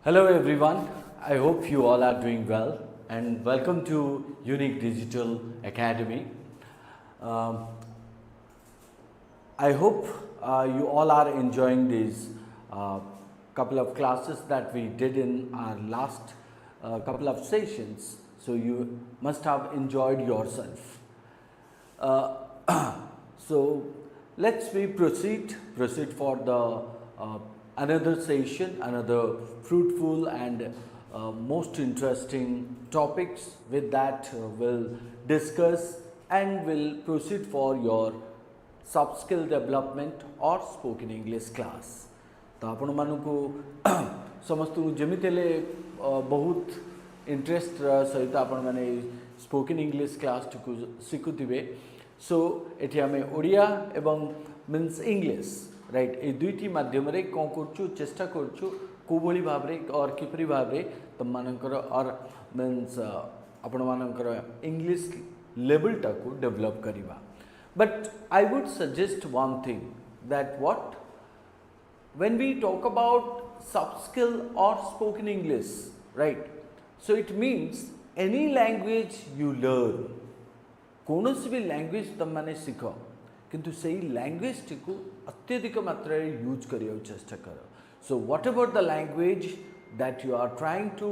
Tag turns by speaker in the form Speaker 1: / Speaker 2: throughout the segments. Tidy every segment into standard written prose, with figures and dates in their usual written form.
Speaker 1: Hello everyone, I hope you all are doing well and welcome to Unique Digital Academy. Um, I hope you all are enjoying these uh, couple of classes that we did in our last couple of sessions. So you must have enjoyed yourself. Uh, so let's we proceed for the another session, another fruitful and most interesting topics. With that, we'll discuss and we'll proceed for your soft skill development or spoken English class. तो आपण मानकु समस्त जमित बहुत interest सहित आपण माने spoken English class T शिखुवे सो एठी आमे ओडिया एवं मीन्स इंग्लिश राइट ए दुईटी माध्यम रे कौन करछु चेष्टा करछु को भली भाव रे और किपरि भाव रे तम मानकर और मीन्स आपण मानकर इंग्लिश लेवल टा को डेवलप करिवा but I would suggest one thing that what when we talk about soft skill or spoken English, right? So it means any language you learn, कौनसी भी लैंग्वेज तुम माने सीख किंतु सही लैंग्वेज टी को अत्यधिक मात्रा रे यूज करियो चेष्टा करो. So whatever the language that you are trying to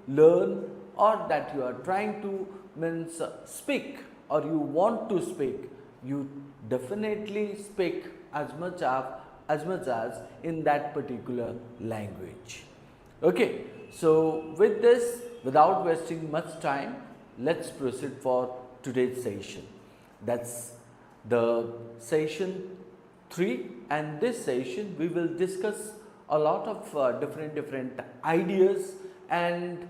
Speaker 1: learn or that you are trying to means speak or you want to speak, you definitely speak as much as in that particular language. Okay, so with this, without wasting much time, let's proceed for today's session. That's the session 3, and this session we will discuss a lot of different ideas and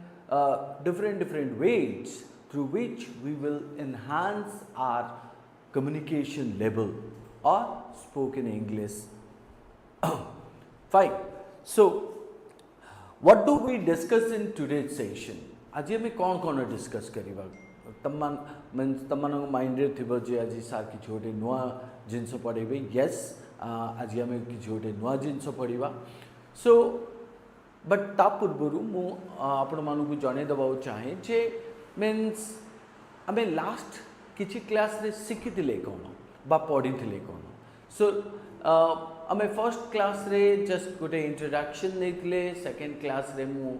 Speaker 1: different ways through which we will enhance our communication level or spoken English. Fine. So, what do we discuss in today's session? आज हमें कौन discuss करिबा तमान means तमान mind रे थिबो जे आज सार कि छोटे नुआ जिंस पढेबे यस आज हमें कि छोटे नुआ जिंस पढिबा सो बट ता पूर्वरु मु आपण मानु को जणे दबाउ चाहे जे मीन्स हमें लास्ट किछि क्लास रे सिखिथिले कोन बा पढिथिले कोन सो आमे फर्स्ट क्लास रे जस्ट गोटे इंट्रोडक्शन देथिले सेकंड क्लास रे मु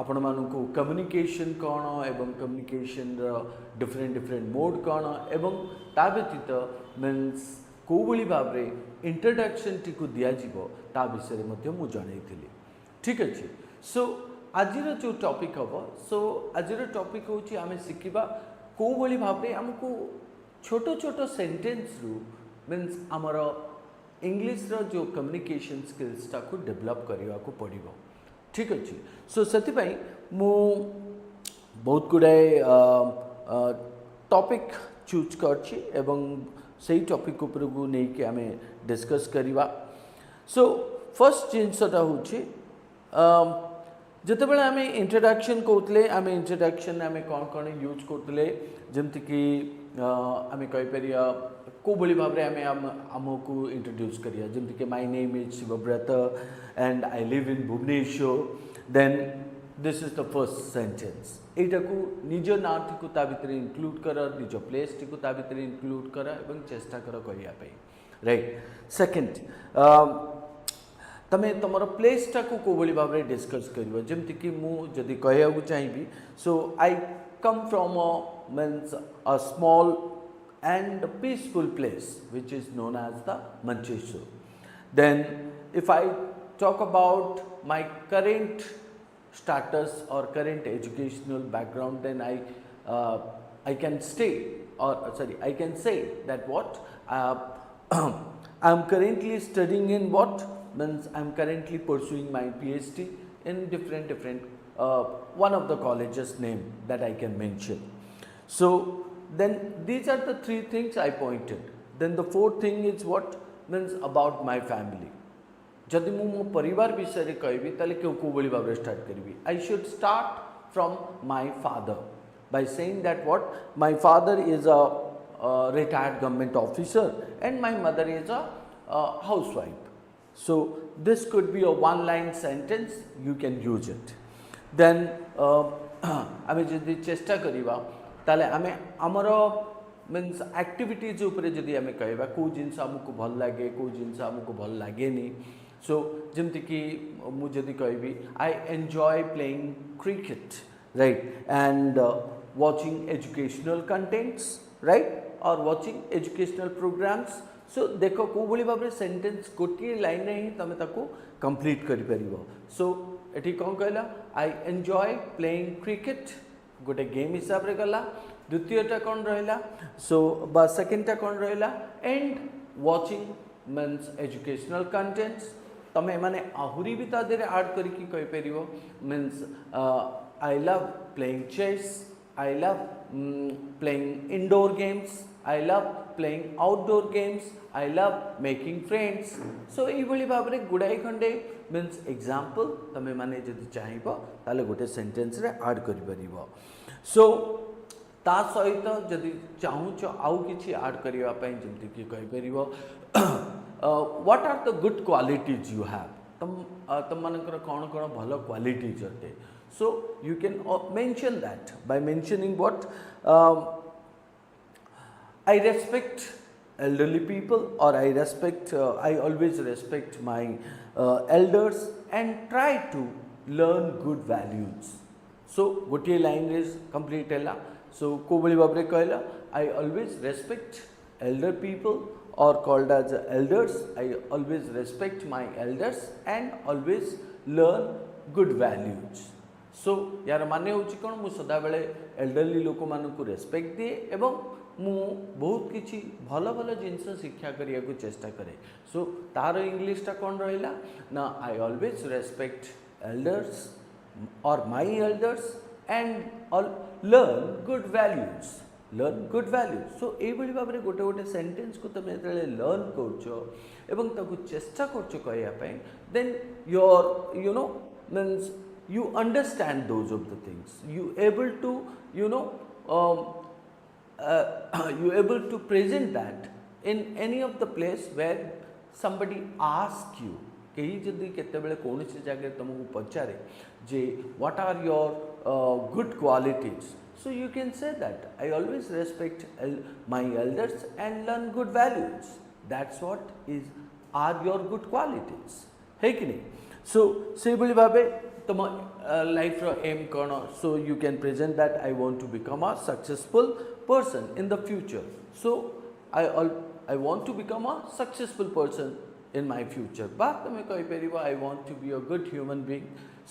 Speaker 1: आपण मानु को कम्युनिकेशन कोन एवं कम्युनिकेशन रो डिफरेंट मोड कोन एवं ता व्यतीत मीन्स को भली भाव रे इंट्रोडक्शन टी को दिया जीवो ता विषय रे मध्ये मु जणैथिली. ठीक अछि. सो आजिर जो टॉपिक हबो सो आजिर टॉपिक होची आमे सिखिबा को भली भाव रे हमको छोटो छोटो सेंटेंस रु मीन्स आमर इंग्लिश रो जो कम्युनिकेशन स्किल्स को डेवलप करने को पड़ो. ठीक अच्छे. सो से मु बहुत गुड़ाए टॉपिक चूज कर टॉपिक उपर को लेकिन आम डिस्कस करवा. सो फर्स्ट जिनसटा हूँ जिते बड़े आम इंट्रोडक्शन कहते आम इंट्रोडक्शन आम कौन यूज करते जमती कि आम कहीपर को भली भाव में आमको इंट्रोड्यूस करिया जमती कि my name is Shivabrata and I live in Bhubaneswar then this is the first sentence एटा को निज ना टी ता भितर इंक्लूड कर निज प्लेस टी ता भितर इंक्लूड कर एवं चेष्टा कर करिया पे राइट. सेकंड तमें तुम प्लेस टा को भली भाव में डिस्कस कर जमती कि मु जदि कहया चाहिए so I come from a means a small and a peaceful place which is known as the Mancheshwar. Then if I talk about my current status or current educational background, then I can I can say that what I am currently studying in what means I am currently pursuing my PhD in different one of the colleges name that I can mention. So then these are the three things I pointed. Then the fourth thing is what means about my family. जदि मु मो परिवार विषय रे कहबी ताले को भली भाव स्टार्ट करबी. I should start from my father by saying that what my father is a retired government officer and my mother is a housewife. So this could be a one line sentence, you can use it. Then आमे जदि चेष्टा करिबा ताले आमे हमर means activities उपरे जदि आमे कहबा को जिंस हमको भल लागे को जिंस हमको भल लागेनी. सो जेमति कि मु जदि कहबी I enjoy playing cricket, right, and watching educational contents, right, और वाचिंग एजुकेशनल प्रोग्राम्स. सो देखो को बोली भाबरे सेंटेंस गोटे लाइन रे ही तमे ताको कंप्लीट करि परिबो. सो एठी कोन कहला आई एंजॉय प्लेइंग क्रिकेट गोटे गेम हिसाब रे गला. द्वितीयटा कोन रहला, सो बा सेकंडटा कोन रहला and watching means educational contents. तमे माने आहुरी भी ता देरे ऐड करी कि कहि परिबो means I love playing chess, I love playing indoor games, I love playing outdoor games, I love making friends. So ये भली भाव रे गुडाई खंडे मीन्स एग्जांपल तमे माने जदि चाहिबो ताले गोटे सेंटेंस रे ऐड करि परिबो. सो ता सहित जदि चाहूच आउ किछि ऐड करिवा पय जेमति कि कहि परिबो what are the good qualities you have. तम मानकर कोन कोन भलो क्वालिटीज अटे. So you can mention that by mentioning what I respect elderly people, or I always respect my elders and try to learn good values. So gotiye line is complete hela. So ko boli babre कहला I always respect elder people, or called as elders. I always respect my elders and always learn good values. So यार माने होची कोन मु सदा बेले elderly लोक मानकु respect दिए एवं मु बहुत किछि भलो भलो जिंस शिक्षा करिया को चेष्टा करे. सो तार इंग्लिश टा कोन रहिला ना I always respect elders or my elders and learn good values, learn good values. So ए भली भाबरे गोटे गोटे सेंटेंस को तमे जले लर्न करछो एवं ताकू चेष्टा करछो कहया पय, then your you know means you understand those of the things, you able to you know you able to present that in any of the place where somebody ask you. कहीं जदि केते बेले कोनसी जगह तुमको पचारे जे what are your good qualities, so you can say that I always respect my elders and learn good values. That's what is are your good qualities, है कि नहीं. so से भली भाबे तुम लाइफ रो एम कोन. So you can present that I want to become a successful person in the future. So I want to become a successful person in my future. बा तुम कहि परिबो I want to be a good human being.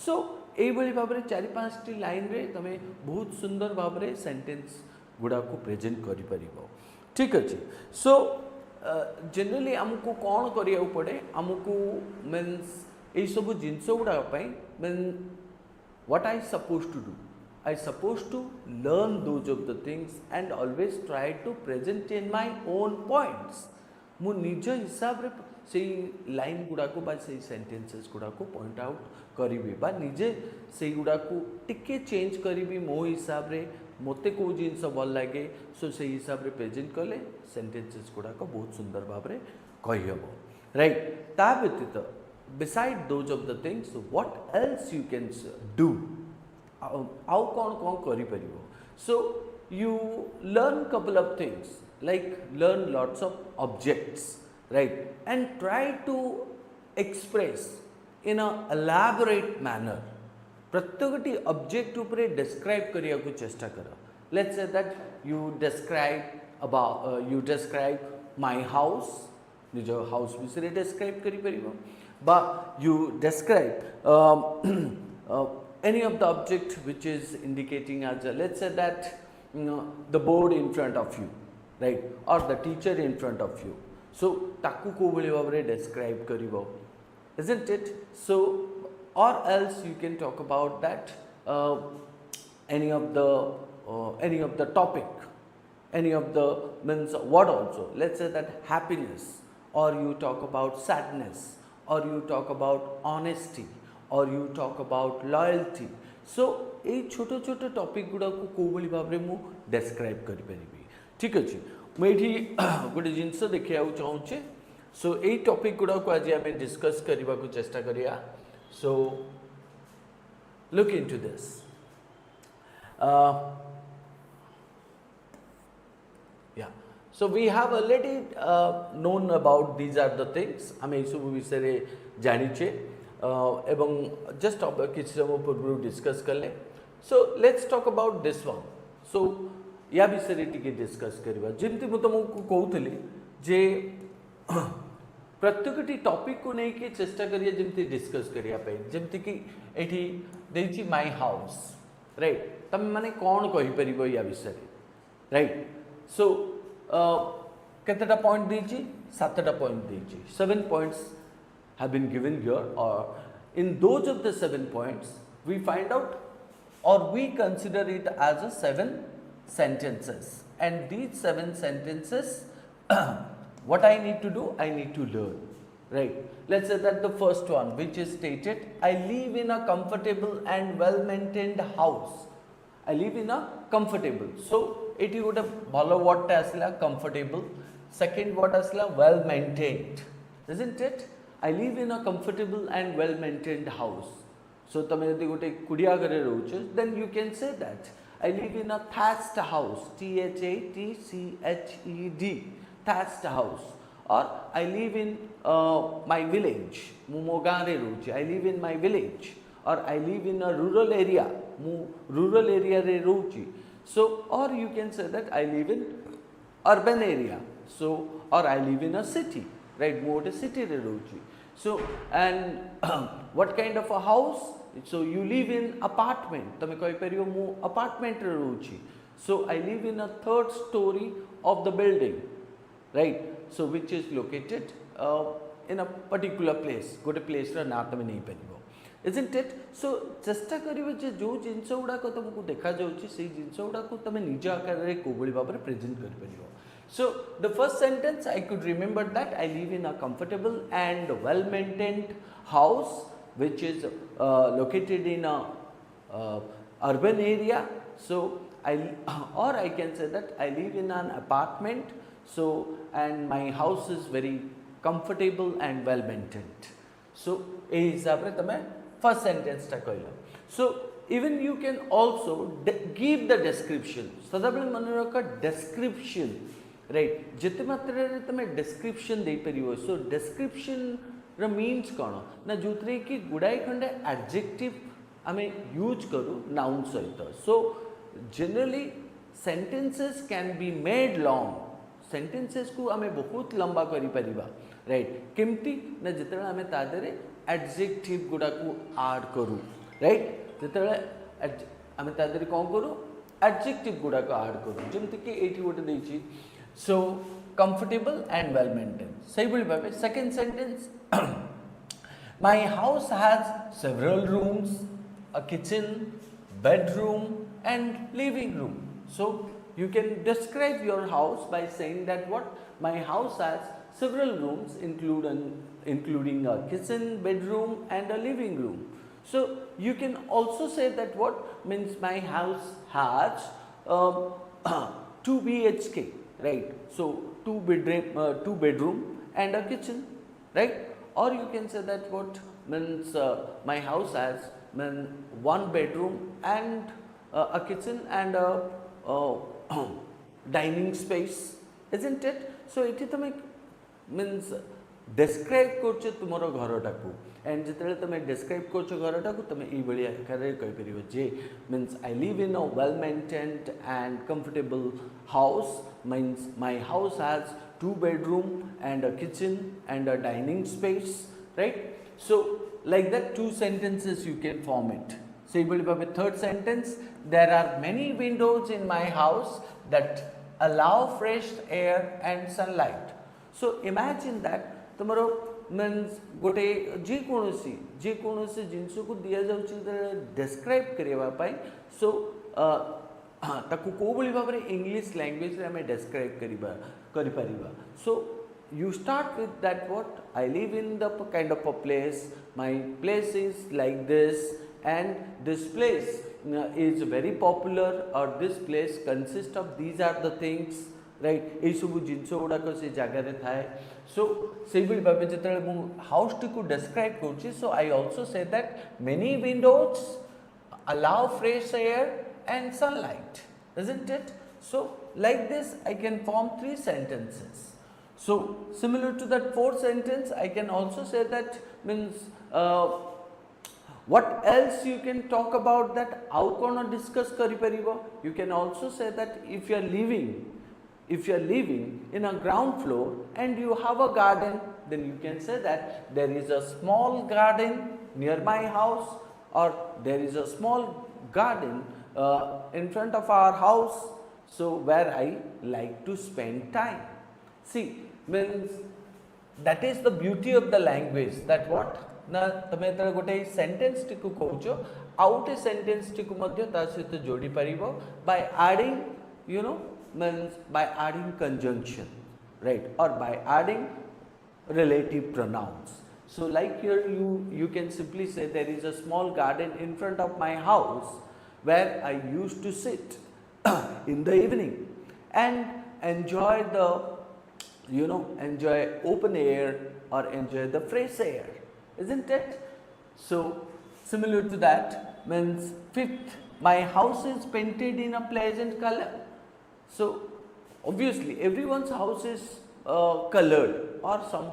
Speaker 1: So एई भली भाबरे 4-5 line रे तुम बहुत सुंदर भाबरे सेंटेंस गुडा को प्रेजेंट करि परिबो. ठीक अछि. सो जनरली हमको कोन करिया पड़े, हमको मींस ये सब जिनस गुड़ा mean what I supposed to do, I supposed to learn those of the things and always try to present in my own points. मु निज हिसाब रे से लाइन गुड़ा को बा से सेंटेंसेस गुड़ा को पॉइंट आउट करिबी बा निजे से गुड़ा को टिके चेंज करिबी मो हिसाब रे मोते को जिनस भल लागे. सो से हिसाब रे प्रेजेंट कले सेंटेंसेस गुड़ा को बहुत सुंदर भाव रे कहि हबो, राइट. ता व्यतीत beside those of the things what else you can do, how kon kari paribo. So you learn couple of things like learn lots of objects, right, and try to express in a elaborate manner. प्रत्येकटी object उपरे describe करिया को चेष्टा करो. Let's say that you describe my house, निजो house विषय describe करि परिबो. But you describe any of the object which is indicating as let's say that the board in front of you, right, or the teacher in front of you. So taku ko bhali bhabare describe karibo, isn't it. So or else you can talk about that any of the topic, any of the means word also. Let's say that happiness, or you talk about sadness, or you talk about honesty, or you talk about loyalty. So ये छोटो छोटो topic गुड़ा को को भली भाबरे मु describe करि परिबी. ठीक अछि. मु एठी गोटे जिंस देखिया चाहूचे सो यही टॉपिक गुड़ा को आज आम डिस्कस करने को चेष्टा करिया. सो look into this. Yeah. So we have already known about these are the things. आम ये सब विषय जानिचे एवं just किसी समय पूर्व डिस्कस कर ले. So let's talk about this one. So या विषय टिके डिस्कस करवा. जिमती मु तुमको कहूली जे प्रत्येकटी टॉपिक को नहीं कि चेष्टा करिए जमती डिस्कस करिया पे जमती कि एठी देछि माय हाउस राइट तम माने कोन कहि परिबो या विषय राइट. सो केतेटा पॉइंट देछि 7टा पॉइंट देछि 7 points have been given here or in those of the 7 points we find out or we consider it as a 7 sentences and these 7 sentences what I need to do, I need to learn, right? Let's say that the first one which is stated, I live in a comfortable and well-maintained house. I live in a comfortable. So, it is a bhalo word asla comfortable. Second word asla well-maintained, isn't it? I live in a comfortable and well-maintained house. So, tame jodi gote kudiya gare rohucho, then you can say that I live in a thatched house, Thatched, thatched house, or I live in my village, I live in my village, or I live in a rural area, rural area re rohuchi. So, or you can say that I live in urban area, so or I live in a city, right? More a city re rohuchi. So, and what kind of a house? So you live in apartment. Tame koi periyo mu apartment re rohuchi. So I live in a 3rd story of the building. Right, so which is located in a particular place, gote place ra na tame nahi paribo, isn't it? So chesta karibe je jo jinso guda ko tumku dekha jauchi sei jinso guda ko tame nija akar re kobali bhabare present kari paribo. So the first sentence I could remember that I live in a comfortable and well maintained house which is located in a urban area. So or I can say that I live in an apartment. So, and my house is very comfortable and well maintained. So, a hisab re tame first sentence ta kahila. So, even you can also give the description. Sadabale mane rakha description, right? Jete matre re tame description dei paribo. So, description re means kono na jutre ki gudai khande adjective ame use karu noun sahita. So, generally sentences can be made long. Sentences को आमे बहुत लंबा करी परिबा right केमती ना जितरा आमे तादरे adjective गुडा को add करू राइट जितरा आमे तादरे कोन करू एडजेक्टिव गुडा को ऐड करू जेमति कि एठी गोटे देछि so comfortable and well maintain सही बोली भाबे second sentence my house has several rooms a kitchen bedroom and living room. So you can describe your house by saying that what my house has several rooms including a kitchen, bedroom and a living room. So you can also say that what means my house has 2 BHK, right? So 2 bedroom and a kitchen, right? Or you can say that what means my house has 1 bedroom and a kitchen and a dining space, isn't it? So it is means describe करछ तुमरो घरटा को and जितले तमे describe करछ घरटा को तमे ई बळिया करे कहि परिबो जे means I live in a well maintained and comfortable house means my house has 2 bedroom and a kitchen and a dining space, right? So like that 2 sentences you can form it. So you will have a third sentence, there are many windows in my house that allow fresh air and sunlight. So imagine that tomorrow means gote je konosi jinsu ko diya jauchi describe kariba pai. So taku ko boli bhabare English language re ame describe kari pariba. So you start with that what I live in the kind of a place, my place is like this and this place is very popular or this place consists of these are the things, right यही सब जिनस गुड़ाक से जगार थाए सो से भाव जो मु house T को डिस्क्राइब कर so I also say that many windows allow fresh air and sunlight, isn't it? So like this I can form 3 sentences. So similar to that 4th sentence I can also say that means what else you can talk about that how kona discuss kari paribo. You can also say that if you are living in a ground floor and you have a garden, then you can say that there is a small garden near my house, or there is a small garden in front of our house, so where I like to spend time. See, means that is the beauty of the language, that what na tame tara gote sentence ti ku कहउछो out sentence ti ku madhya ta सहित जोड़ी परिबो by adding, you know, means by adding conjunction, right, or by adding relative pronouns. So like here you can simply say there is a small garden in front of my house where I used to sit in the evening and enjoy the, you know, enjoy open air or enjoy the fresh air, isn't it? So similar to that means 5th, my house is painted in a pleasant color. So obviously everyone's house is colored, or some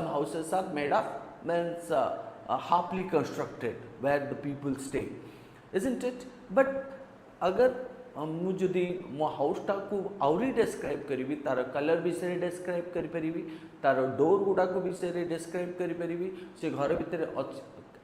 Speaker 1: houses are made of means halfly constructed where the people stay, isn't it? But अगर मु जदि मो house टा को आउरी describe करिवि, तार colour विषय describe करि परिवि, तार डोर गुडा को विषय डिस्क्राइब करि परिवि, से घर भितर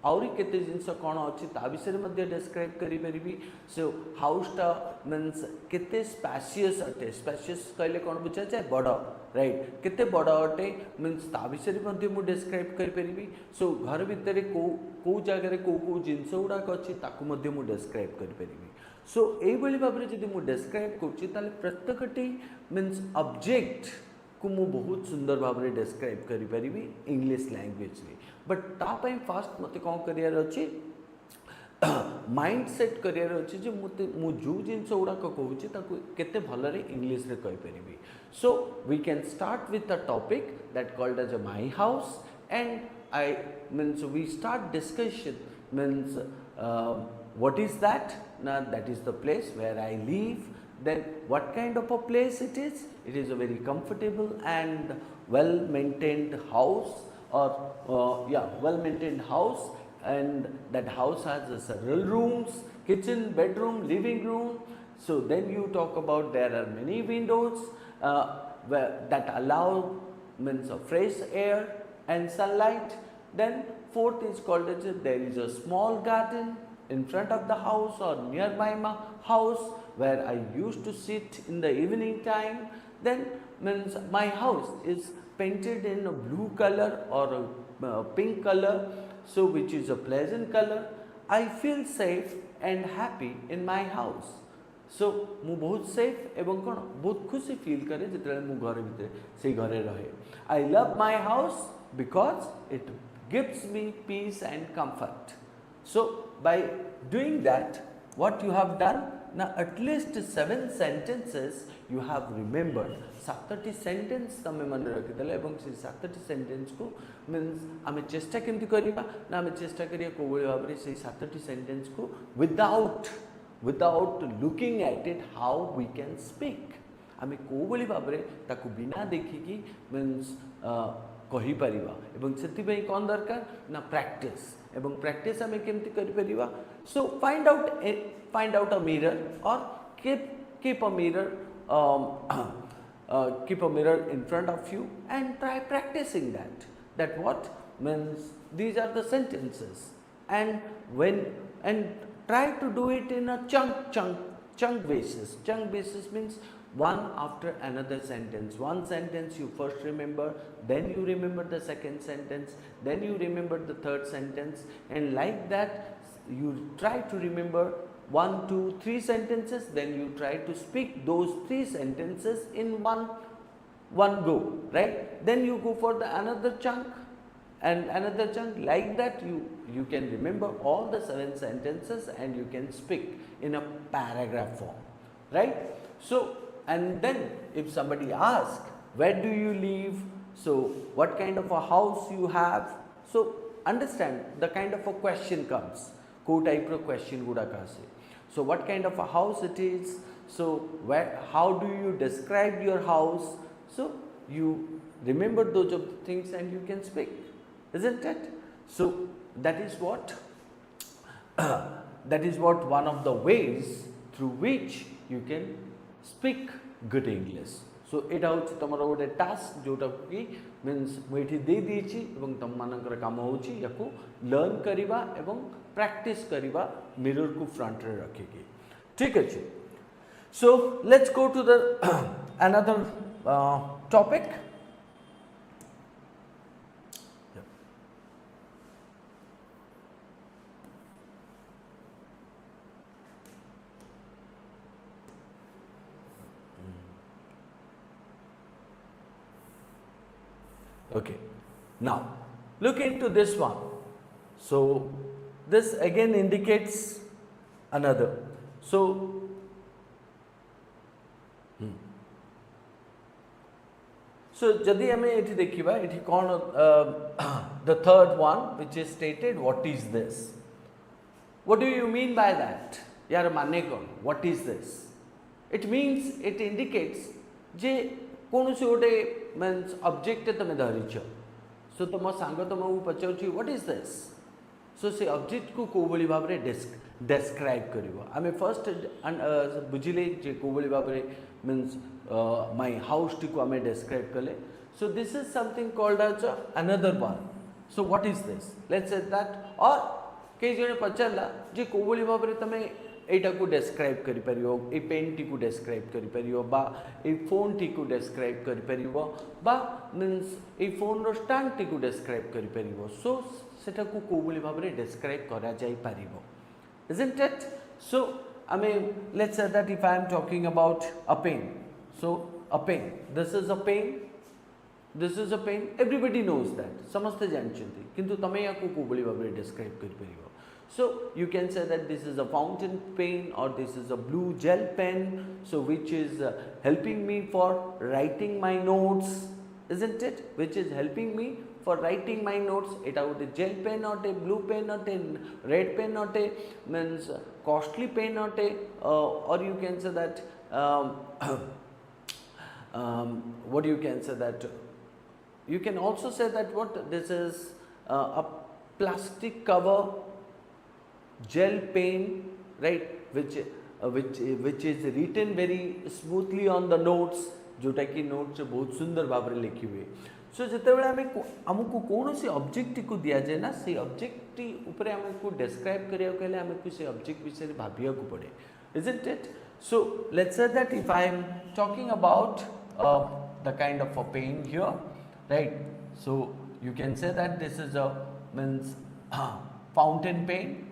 Speaker 1: आउरी केते जिंस कोन अछि ता विषय मध्ये डिस्क्राइब करि परिवि. सो हाउस टा मींस केते स्पेशियस अटे, स्पेशियस कहले कोन बुझा जाय बड़, राइट, केते बड़ अटे मींस ता विषय मध्ये मु डिस्क्राइब करि परिवि. सो घर भितर को जगह रे को जिंस गुडा अछि ताकू मध्ये मु डिस्क्राइब करि परिवि. सो एई बली भाबरे जदि मु डिस्क्राइब करछि ताले प्रत्येकटी मींस ऑब्जेक्ट को मु बहुत सुंदर भाबरे डिस्क्राइब करि परिवि इंग्लिश लैंग्वेज रे. बट ता पई फास्ट मते कोन करियर अछि, माइंड सेट करियर अछि जे मु जो जिंस गुडा कहउछि ताकू केते भलरे इंग्लिश रे कहि परिवि. So we can start with the topic that called as my house, and I means we start discussion means what is that? Now that is the place where I live. Then what kind of a place it is? It is a very comfortable and well maintained house, or well maintained house, and that house has several rooms, kitchen, bedroom, living room. So then you talk about there are many windows that allow means of fresh air and sunlight. Then 4th is called as there is a small garden in front of the house or near my house where I used to sit in the evening time. Then means my house is painted in a blue color or a pink color, so which is a pleasant color. I feel safe and happy in my house. So मु बहुत safe एवं कोन बहुत खुशी feel करे जेतले मु घर भितर से घरे रहे. I love my house because it gives me peace and comfort. So by doing that, what you have done, now at least 7 sentences you have remembered. 7टी सेंटेंस तमे मन रखि देले एवं से 7टी सेंटेंस को मींस आमे चेष्टा केमति करिबा ना आमे चेष्टा करिया कोबोली भाबरे से 7टी सेंटेंस को without looking at it how we can speak. आमे कोबोली भाबरे ताकू बिना देखि कि मींस कहि परिबा एवं सेति पई कोन दरकार ना प्रैक्टिस एवं प्रैक्टिस हमें केमती करि परिबा. So find out a mirror or keep a mirror in front of you and try practicing that what means these are the sentences, and try to do it in a chunk basis. Chunk basis means one after another sentence. One sentence you first remember, then you remember the second sentence, then you remember the third sentence, and like that you try to remember 1, 2, 3 sentences, then you try to speak those 3 sentences in one go, right? Then you go for the another chunk and another chunk. Like that you can remember all the 7 sentences and you can speak in a paragraph form, right? So And then if somebody asks, where do you live? So what kind of a house you have? So understand the kind of a question comes. Co type of question guda kase. So what kind of a house it is? So where, how do you describe your house? So you remember those of the things and you can speak, isn't it? So that is what that is what one of the ways through which you can speak good English. So ଏଟା ହେଉଛି ତମର ଗୋଟେ task जोटा कि means मुझे दे देछि एवं तुम मानकर काम होछि याकू लर्न करिबा एवं प्रैक्टिस करिबा मिरर को फ्रंट रे रखिकी ठीक अछि. So let's go to the another topic. Okay, now look into this one. So this again indicates another. So so जदि हमें एठी देखिबा एठी कोन the third one which is stated, what is this? What do you mean by that? यार माने कोन? What is this? It means, it indicates जे कौन से गोटे मीन्स ऑब्जेक्ट तुम धरीच. सो तुम सांग तुमको पचार व्हाट इज दिस. सो से ऑब्जेक्ट को कौ भली भाव में डेस्क्राइब करिवो. आमे फर्स्ट बुझिले जे कौ भली भाव में मीन्स माय हाउस टी को आमे डेस्क्राइब कले. So this is something called as another one. So what is this, let's say that. और कई जने पचारला जे कौ भली भाव में तमे एटा को डेस्क्राइब करि परियो, ए पेन टी को डेस्क्राइब करि परियो, बा ए फोन टी को डेस्क्राइब करि परियो, बा मीन्स ए फोन रो स्टैंड टी को डेस्क्राइब करि परियो. सो सेटा को को बोली भाबरे डेस्क्राइब करा जाई परियो, isn't it? So I mean, let's say that if I am talking about a pen. So a pen, this is a pen, this is a pen, everybody knows that, समस्ते जानछन्ति, किंतु तमे याको को बोली भाबरे डेस्क्राइब करि परियो. So you can say that this is a fountain pen or this is a blue gel pen, so which is helping me for writing my notes, isn't it? Which is helping me for writing my notes. It out a gel pen or a blue pen or a red pen or a means costly pen or a or you can say that what you can say that you can also say that what this is a plastic cover gel pen, right, which is written very smoothly on the notes, जोटा कि notes बहुत सुंदर भाव में लिखी हुए. सो जिते बेले आमको कौन सी ऑब्जेक्ट को दिया जाए ना, से ऑब्जेक्ट ऊपर आमको डिस्क्राइब करिया कहले आमको से ऑब्जेक्ट विषय भाबिया को पड़े, isn't it? So let's say that if I am talking about the kind of a pen here, right, so you can say that this is a means fountain pen,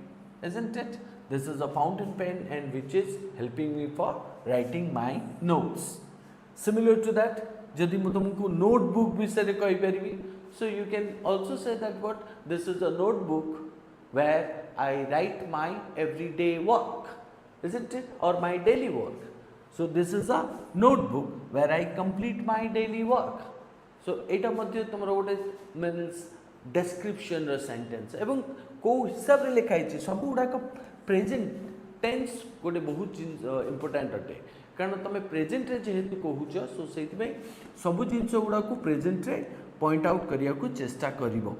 Speaker 1: isn't it? This is a fountain pen and which is helping me for writing my notes. Similar to that, जदि मु तुमको notebook विषय कहि परिबी, so you can also say that what this is a notebook where I write my everyday work, isn't it? Or my daily work. So this is a notebook where I complete my daily work. So एटा मध्ये तुमरो गोटे means description रो sentence एवं को हिसाब रे लिखाई छी सब गुडा का प्रेजेंट टेंस गोटे बहुत इंपोर्टेंट अटे, कारण तुम प्रेजेंट रे जेहेतु कहूछ, सो सेति में सब जिंस गुडा को प्रेजेंट रे पॉइंट आउट करिया को चेष्टा करिवो,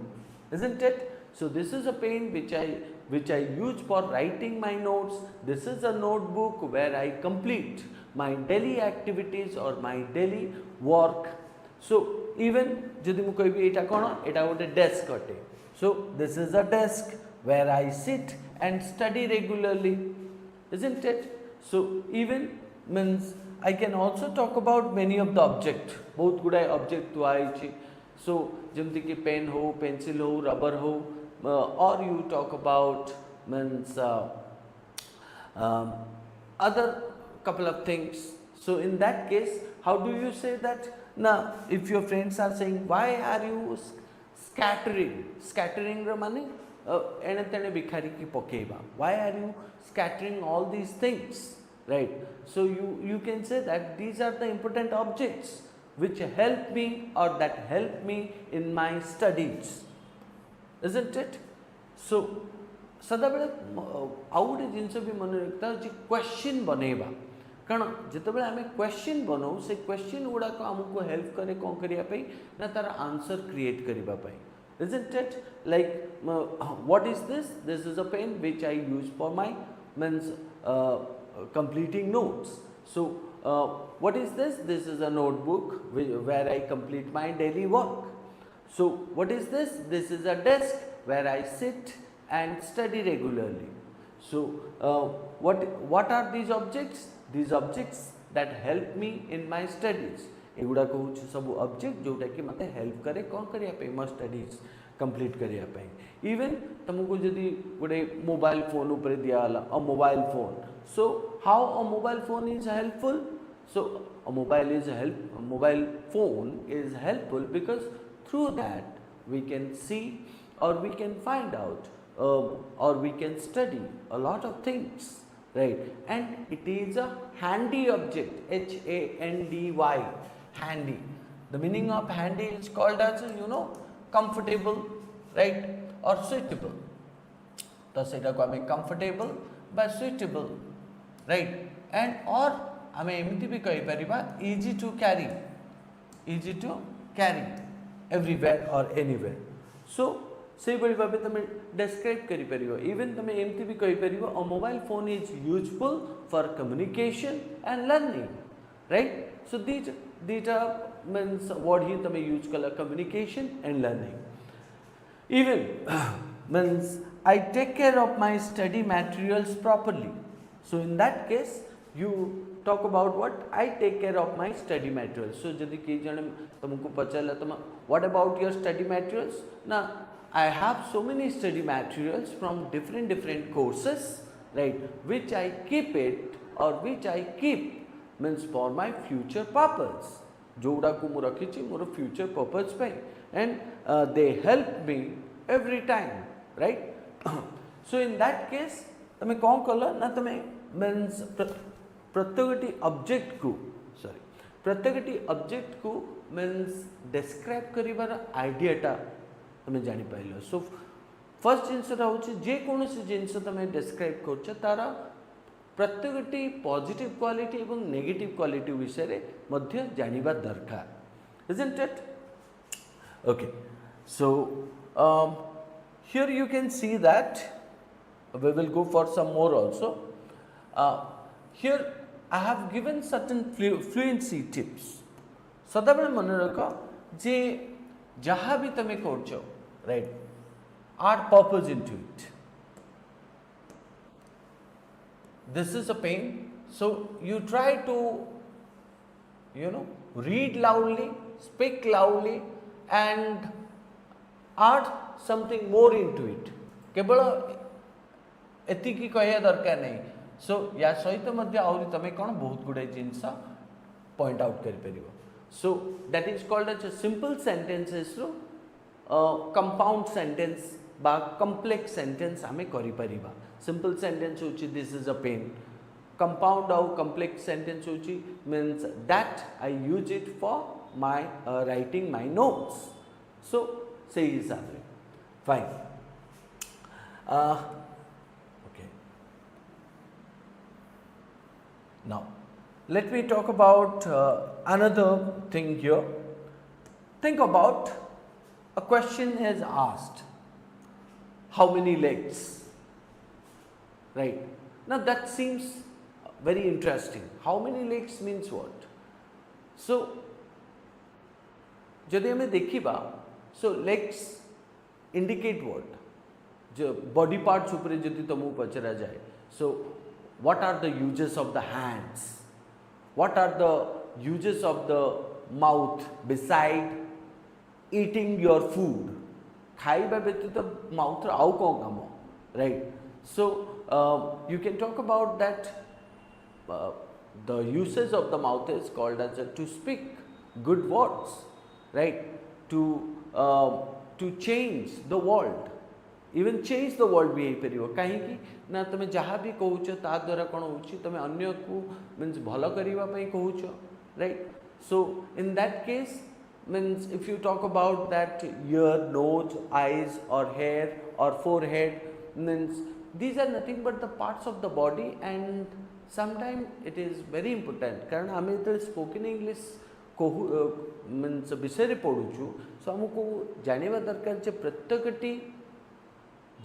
Speaker 1: isn't it? So this is a pen which I use for writing my notes. This is a notebook where I complete my daily activities or my daily work. So even जदि मु कहबी एटा कोन, एटा गोटे desk अटे. So this is a desk where I sit and study regularly, isn't it? So even means I can also talk about many of the object, बहुत गुड़ाए object तो आई छी. So जमती कि पेन हो, पेंसिल हो, रबर हो, or you talk about means other couple of things. So in that case, how do you say that? Now if your friends are saying why are you scattering ର माने एने तेने बिखारी की पकेबा, why are you scattering all these things? right? So you can say that these are the important objects which help me or that help me in my studies, isn't it? So सदाबले आउ गोटे जिनस भी मन रखता है question बनैबा, कारण जितेबाला आम question बनाऊ से क्वेश्चन गुड़ाक आमको हेल्प करे कौन करने ना तार आंसर क्रिएट करने, isn't it? Like what is this? This is a pen which I use for my means completing notes. So what is this? This is a notebook where I complete my daily work. So what is this? This is a desk where I sit and study regularly. So what are these objects? These objects that help me in my studies. एगुड़ा कहूँ सब object जोटा कि मत help करे कौन करने मो studies complete करने. इवन तुमको जदि गोटे मोबाइल फोन उपर दिगला a mobile phone, so how a mobile phone is helpful? So a mobile phone is helpful because through that we can see or we can find out or we can study a lot of things, right? And it is a handy object, H-A-N-D-Y, handy. The meaning of handy is called as comfortable, right, or suitable. तो सेटा को हमें comfortable by suitable, right? And or हमें एमती भी कही परिबा easy to carry everywhere or anywhere. So से बड़ी भाव तुम डिस्क्राइब करिपरिबो. इवन तुम एमती भी कहि परिबो a mobile phone is useful for communication and learning, right? So दीटा मीन्स वर्ड ही तुम यूज कला communication and learning. Even means I take care of my study materials properly. So in that case you talk about what? I take care of my study materials. So जदि किए जन तुमको पचारला तुम what about your study materials, ना I have so many study materials from different courses, right, which I keep it or which I keep means for my future purpose. जोड़ा को मु रखी छी मोर future purpose पे, and they help me every time, right? So in that case तमे कौन कल ना तमे means प्रत्येकटी ऑब्जेक्ट को means describe करिवार आइडियाटा तुम जापार. सो फर्स्ट जिनसा हूँ जेकोसी जिनस तुम डिस्क्राइब कर तार प्रत्येकटी पॉजिटिव क्वालिटी और नेगेटिव क्वालिटी विषय में जानिबा दरकार, isn't it? Okay, so here you can see that we will go for some more also. Here I have given certain fluency tips. सदाबले मन रख जे जहाँ भी तुम कर, right, add purpose into it. This is a pen, so you try to read loudly, speak loudly and add something more into it. केवल एतिकी कहया दरकार नहीं. सो या सहित मध्य आउरी तमे कोन बहुत गुडे जिंस पॉइंट आउट करि परिबो. So that is called as a simple sentences रो कंपाउंड सेंटेंस बा कम्प्लेक्स सेंटेंस आमे करि परिबा. सिंपल सेंटेंस होची this is a pen. Compound or complex sentence होची means that I use it for my writing my notes. So से हिसाब से fine. Okay, now let me talk about another thing here. Think about a question is asked, how many legs, right? Now that seems very interesting. How many legs means what? So जदि हमें देखिबा, so legs indicate what? जो body parts ऊपर जदि तुमको पचरा जाए, so what are the uses of the hands? What are the uses of the mouth beside eating your food? खाइबा व्यतीत माउथ आउ कौन काम, right? So you can talk about that. The uses of the mouth is called as to speak good words, right? To change the world. Even change the world भी हो पार कहीं ना तुम जहाँ भी कहूच ता द्वारा कौन हो तुम अन्य को मीन्स भल करने कहूच right so in that case means if you talk about that ear nose eyes or hair or forehead means these are nothing but the parts of the body and sometimes it is very important कारण आम जो spoken English कहू means विषय पढ़ुचु सो आमको जानवा दरकार जे प्रत्येकटी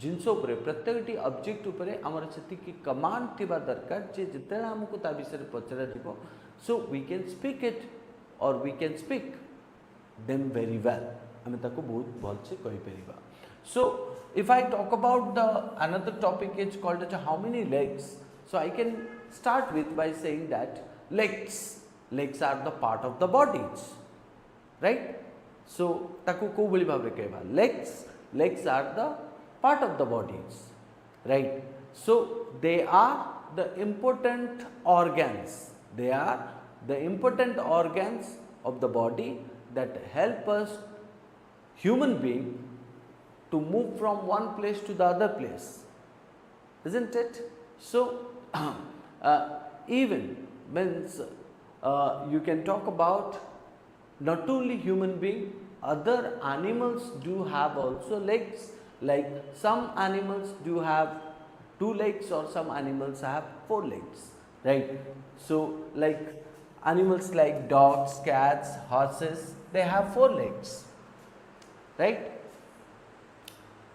Speaker 1: जिनस प्रत्येकटी object उपरे आमर से कमांड थिबा दरकार जे जिते आमको ता विषय पचरा जीवो so we can speak it or we can speak them very well आम ताको बहुत भल से कहि परिबा सो if I talk about the another topic it's called as how many legs so I can start with by saying that legs are the part of the bodies right so taku ko boli bhavre kehba legs are the part of the bodies right so they are the important organs of the body that help us human being to move from one place to the other place, isn't it? So, even means you can talk about not only human being, other animals do have also legs. Like some animals do have 2 legs, or some animals have 4 legs, right? So, like animals like dogs, cats, horses, they have 4 legs, right?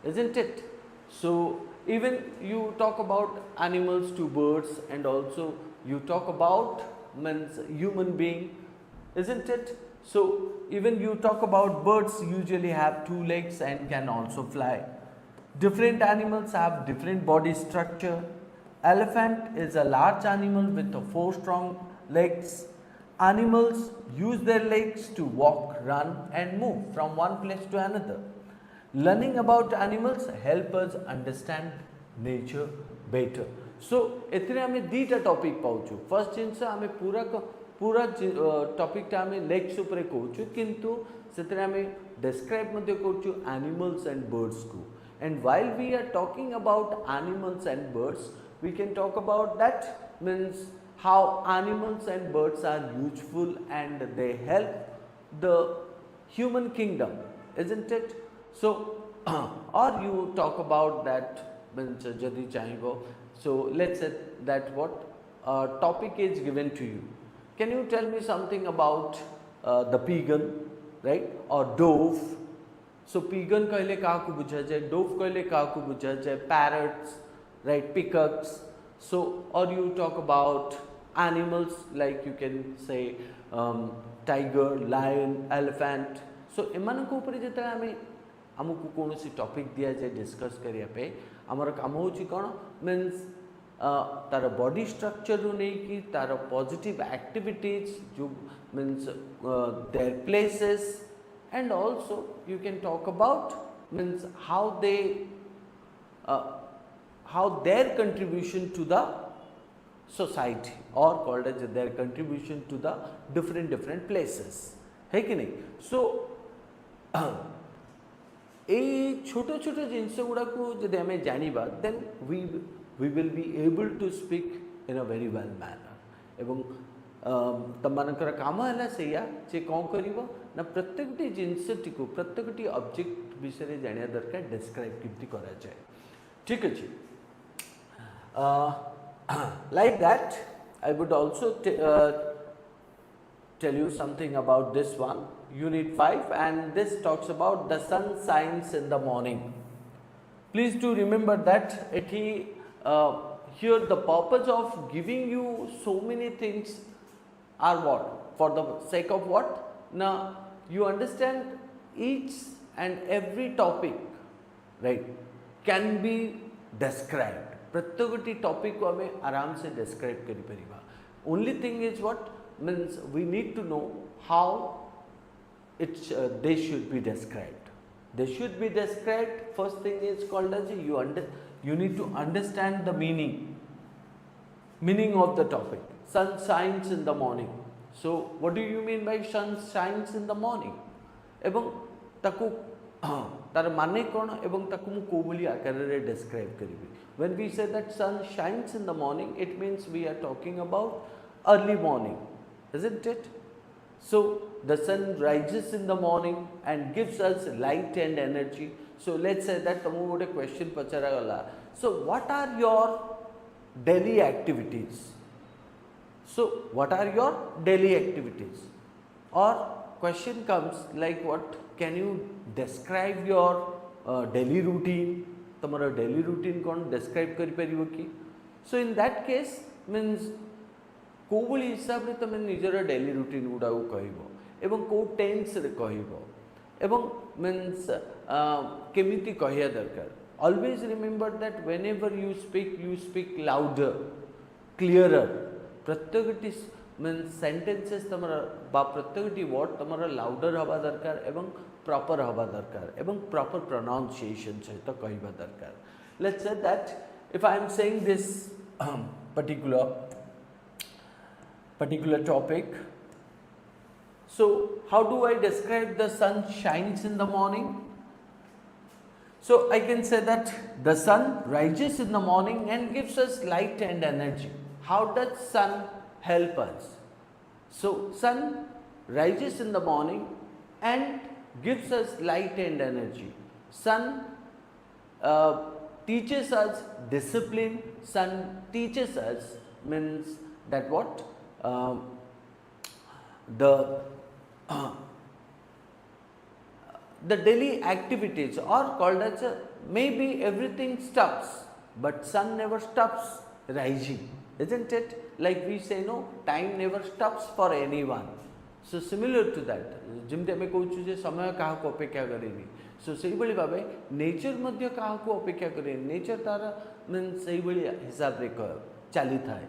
Speaker 1: Isn't it? So even you talk about animals to birds and also you talk about means human being, isn't it? So even you talk about birds usually have 2 legs and can also fly. Different animals have different body structure. Elephant is a large animal with 4 strong legs. Animals use their legs to walk, run and move from one place to another. Learning about animals help us understand nature better. So एथिरे आमे दीटा topic पाउछु first जिंस आमे पूरा topic टा आमे legs ऊपर कहूछु किंतु सेथिरे आमे describe मध्ये कहूछु एनिमल्स एंड बर्ड्स को and while we are talking about animals and birds we can talk about that means how animals and birds are useful and they help the human kingdom isn't it so or you talk about that means jodi chahibo so let's say that what topic is given to you can you tell me something about the pigeon right or dove so pigeon kahle ka ko bujha jay dove kahle ka ko bujha jay parrots right peacocks so or you talk about animals like you can say tiger lion elephant so eman ko upare jeta ame आमको कौन सी topic दिया जाए discuss करने आमर काम हो कौन means तार बॉडी स्ट्रक्चर रू नहीं कि तार पॉजिटिव एक्टिविटीज जो means their places and also you can talk about means how their contribution to the society or called as their contribution to the different places है कि नहीं सो छोट छोट जिनस गुड़ा को जब आम जाना then we will be able to speak in a very well manner एवं तुम मानकर काम है से कौन कर ना प्रत्येकटी जिनसटी को प्रत्येकटी ऑब्जेक्ट विषय जाना दरकार डिस्क्राइब केमती करा जाए ठीक अच्छे like that I would also tell you something about this one unit 5 and this talks about the sun shines in the morning. Please do remember that here the purpose of giving you so many things are what for the sake of what now you understand each and every topic right can be described प्रत्येकटी topic को हमें आराम से describe करि परिबा only thing is what means we need to know how they should be described. They should be described. First thing is called as you need to understand the meaning of the topic. Sun shines in the morning. So what do you mean by sun shines in the morning? एवं ताकू तार माने कौन एवं ताकु मु को बोली आकार रे describe करिवि. When we say that sun shines in the morning, it means we are talking about early morning, isn't it? So the sun rises in the morning and gives us light and energy. So let's say that तुमको गोटे question पचरा गला. So what are your daily activities? So what are your daily activities? Or question comes like what? Can you describe your daily routine? तुम्हारा daily routine कौन describe करी परिवो की? So in that case means को बोली हिसाब रे तमे निजर daily routine गुडा को कहिबो एवं को tense रे कहिबो एवं means केमिति कहिया दरकार. Always remember that whenever you speak louder, clearer. प्रत्येकटी means sentences तमरा बा प्रत्येकटी word तमरा louder हवा दरकार एवं proper हवा दरकार एवं proper pronunciation सहित कहिबा दरकार. Let's say that if I am saying this particular topic, so how do I describe the sun shines in the morning? So I can say that the sun rises in the morning and gives us light and energy. How does sun help us? So sun rises in the morning and gives us light and energy. Sun teaches us discipline. Sun teaches us means that what the daily activities are called as maybe everything stops, but sun never stops rising, isn't it? Like we say, no, time never stops for anyone. So similar to that, जिमते हमें कहूँ जे समय कहा को अपेक्षा करेनी. So सही बड़ी बाबे nature मध्य कहा को अपेक्षा करेनी. Nature तारा मीन सही बड़ी हिसाब रे कर चाली था.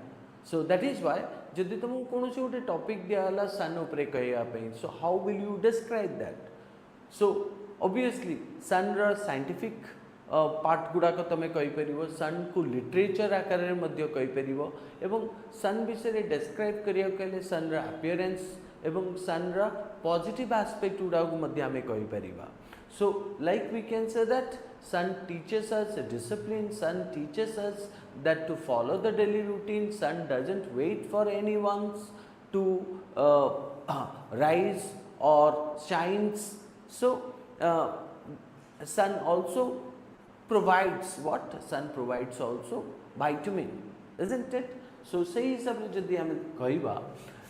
Speaker 1: So that is why जब तुमको कौन से उठे topic दिया वाला sun ऊपरे कहिया पे. So how will you describe that? So obviously sun रा scientific पार्ट गुड़ाक तुम कहीपर. सन को लिटरेचर आकार में मध्य कहीपर एवं सन विषय डिस्क्राइब करिया सन रा अपीयरेंस एवं सन रा पॉजिटिव एस्पेक्ट गुड़ाक मध्य आमे कहीपर. So like we can say that sun teaches us discipline. Sun teaches us that to follow the daily routine. Sun doesn't wait for anyone to rise or shines. So sun also provides what? Sun provides also vitamin, isn't it? So say jodi ame kahiba,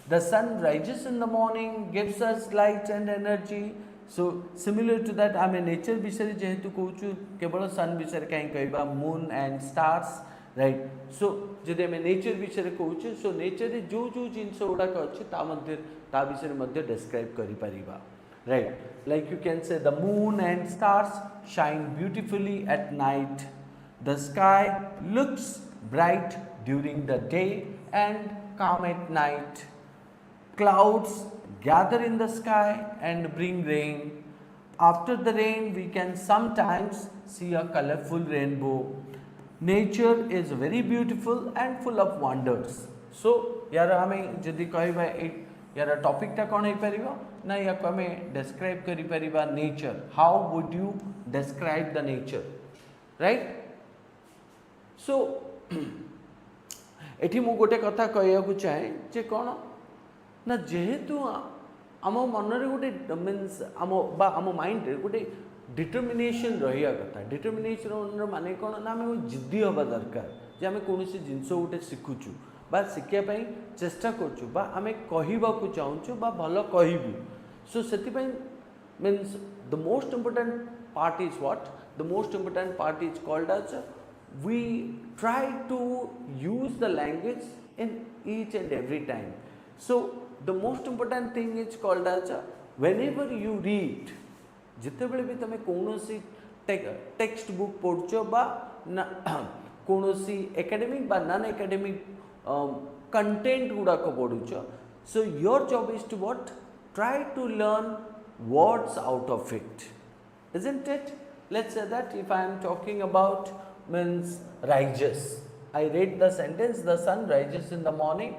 Speaker 1: the sun rises in the morning, gives us light and energy. So similar to that ame nature bisare jehetu kochu kebala sun bisare kahi kahiba, moon and stars, right? So jodi ame nature bisare kochu, so nature re jo jinso udaka achi ta madhya ta bisare madhya describe kari pariba, right? Like you can say the moon and stars shine beautifully at night. The sky looks bright during the day and calm at night. Clouds gather in the sky and bring rain. After the rain, we can sometimes see a colorful rainbow. Nature is very beautiful and full of wonders. So, यार हमें जदि कहबा यार topic टा कौन है परिवा ना या को हमें डिस्क्राइब करी परिवा nature. How would you describe the nature, right? So एठी मु गोटे कथा कहया को चाहे जे कोन ना जेहेतु आम मन रे गोटे मीन्स आम माइंड रे गोटे डिटरमिनेशन रहिया कथा. डिटरमिनेशन माने कोन ना आम जिद्दी हवा दरकार जे आम कोनोसी जिंस गोटे शिखुचु बा शिखिया चेष्टा करचु बा आमे कहिबाकू चाहूचु बा भल कहबू. सो सेतिपई means the most important part is what? The most important part is called as we try to use the language in each and every time. So the most important thing is called as whenever you read, जिते बेले भी तमे कोनोसी text book पढ़छो बा कोनोसी academic बा non academic content गुड़ाक पढ़ुच. So your job is to what? Try to learn words out of it, isn't it? Let's say that if I am talking about means rises, I read the sentence, the sun rises in the morning,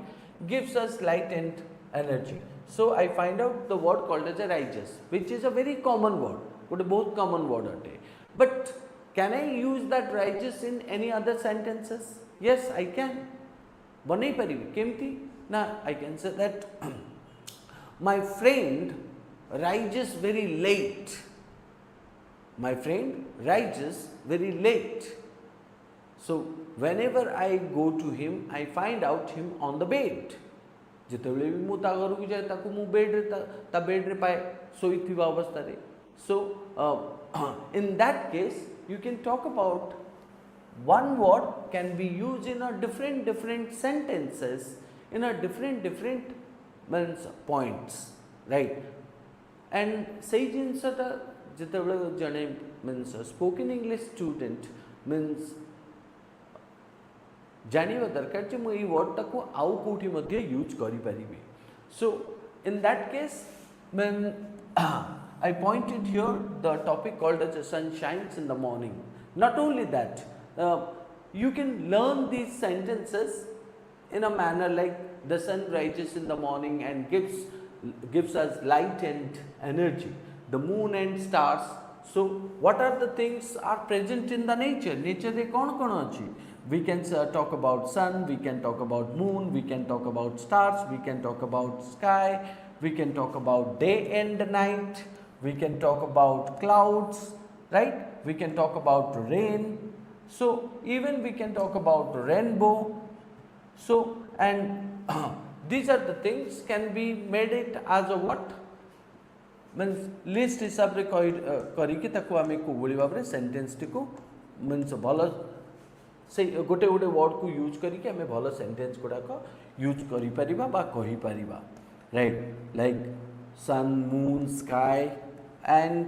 Speaker 1: gives us light and energy. So I find out the word called as a rises, which is a very common word. गोटे बहुत common word अटे but can I use that rises in any other sentences yes I can बनै पारि केमती ना I can say that my friend rises very late my friend rises very late so whenever I go to him I find out him on the bed जेतेबेले भी मु ता घर को जाए ताकू मु बेड रे ता बेड रे पाए सोईथिबा अवस्था रे so in that case you can talk about one word can be used in a different sentences in a different means points right and say जिनसटा जेतेबेले जने means spoken English student means जानिबा दरकार जे मु a word ताको आउ कोठी मध्ये use करि परिबे so in that case when I pointed here the topic called as the sun shines in the morning not only that you can learn these sentences in a manner like the sun rises in the morning and gives us light and energy the moon and stars so what are the things are present in the nature re kon achi we can talk about sun we can talk about moon we can talk about stars we can talk about sky we can talk about day and night we can talk about clouds right we can talk about rain so even we can talk about rainbow so and these are the things can be made it as a what means list हिसाब रे करिके ताको आमे को बोली भाबरे sentence T को means भलो से गोटे गोटे वर्ड को यूज करिके आमे भलो सेंटेंस गुडा को यूज करि परिबा बा कहि परिबा right like sun moon sky and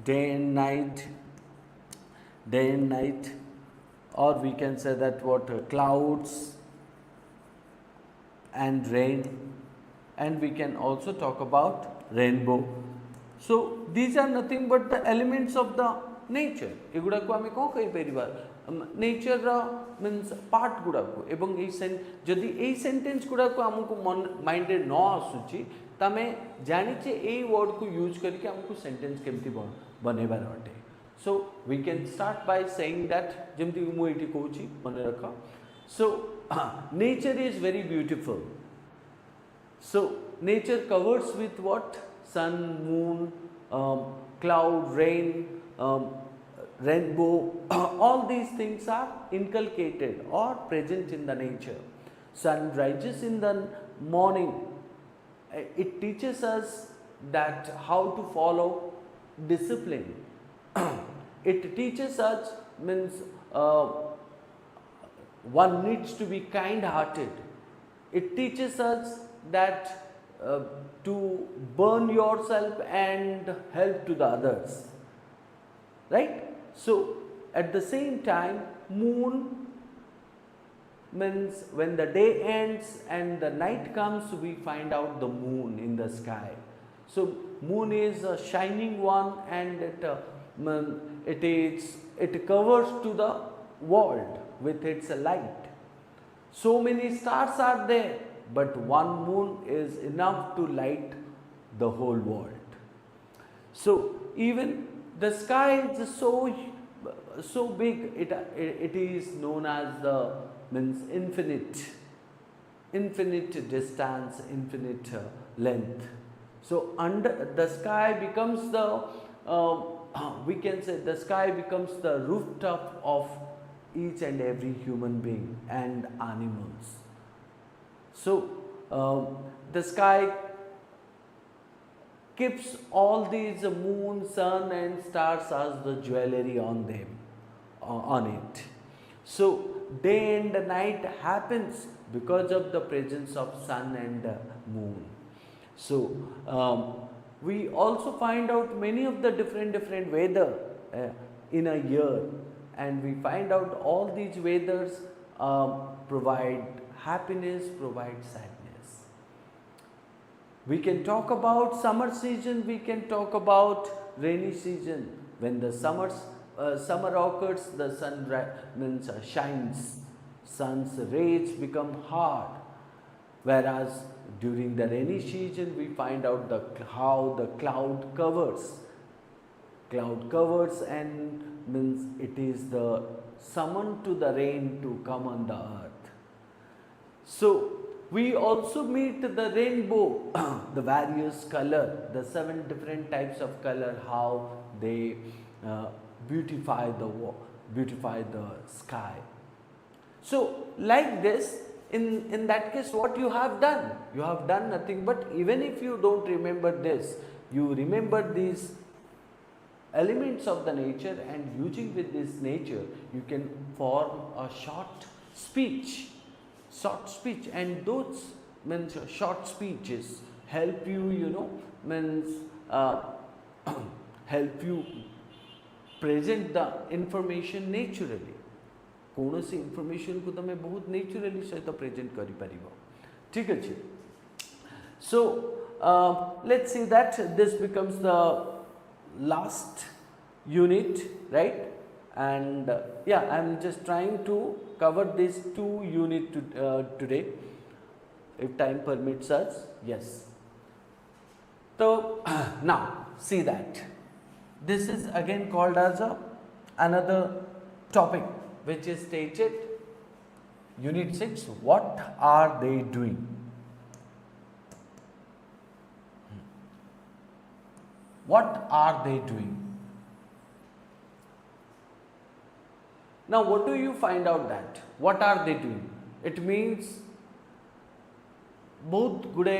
Speaker 1: day and night or we can say that what clouds and rain and we can also talk about rainbow so these are nothing but the elements of the nature एगुड़ा को आमे कौन कहि परिबा nature रा means part गुड़ा को एवं जदि a sentence गुड़ा को हमको माइंड रे न आसुची तमे जानि जे ए वर्ड को यूज करके हमको सेंटेंस केमती बनेबार अटे so we can start by saying that जेमती मु एठी कहूची मने रख so nature is very beautiful so nature covers with what sun moon cloud rain rainbow all these things are inculcated or present in the nature sun rises in the morning it teaches us that how to follow discipline it teaches us means one needs to be kind hearted it teaches us that to burn yourself and help to the others right so at the same time moon means when the day ends and the night comes we find out the moon in the sky so moon is a shining one and it covers to the world with its light so many stars are there but one moon is enough to light the whole world so even the sky is so big it is known as the means infinite distance infinite length so under the sky becomes the we can say the sky becomes the rooftop of each and every human being and animals so the sky keeps all these moon sun and stars as the jewelry on them on it so day and night happens because of the presence of sun and moon so we also find out many of the different weather in a year and we find out all these weathers provide happiness provide sadness we can talk about summer season we can talk about rainy season when the summer occurs the sun means shines sun's rays become hard whereas during the rainy season we find out how the cloud covers cloud covers and means it is the summon to the rain to come on the earth. So we also meet the rainbow, the various color, the 7 different types of color, how they beautify the sky. So like this, in that case, what you have done? You have done nothing, but even if you don't remember this, you remember these elements of the nature, and using with this nature, you can form a short speech, and those means short speeches help you, means help you present the information naturally. कौन सी information को तुम बहुत naturally सहित present करि परिबो. ठीक अछि. So let's see that this becomes the last unit, right? And yeah, I'm just trying to cover these 2 units today, if time permits us. Yes. So now see that this is again called as another topic, which is stated unit 6. What are they doing? What are they doing? Now what do you find out that? What are they doing? It means बहुत गुड़े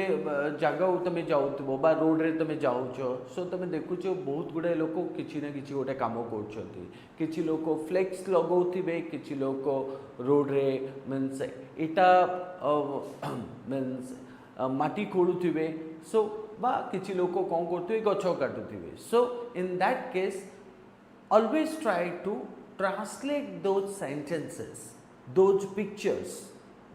Speaker 1: जगह तुम जाऊँ बा road रे तुम जाऊच, सो तुम देखुच बहुत गुड़े लोक किसी ना किसी गोटे कम कर लोक फ्लेक्स लगाउथिबे, किसी लोक रोड रे मीन्स इटा मीन्स माटी खोलुथिबे, सो बा किसी लोक कौन करथिबे गछ काटुथिबे. So in that case always try to translate those sentences, those pictures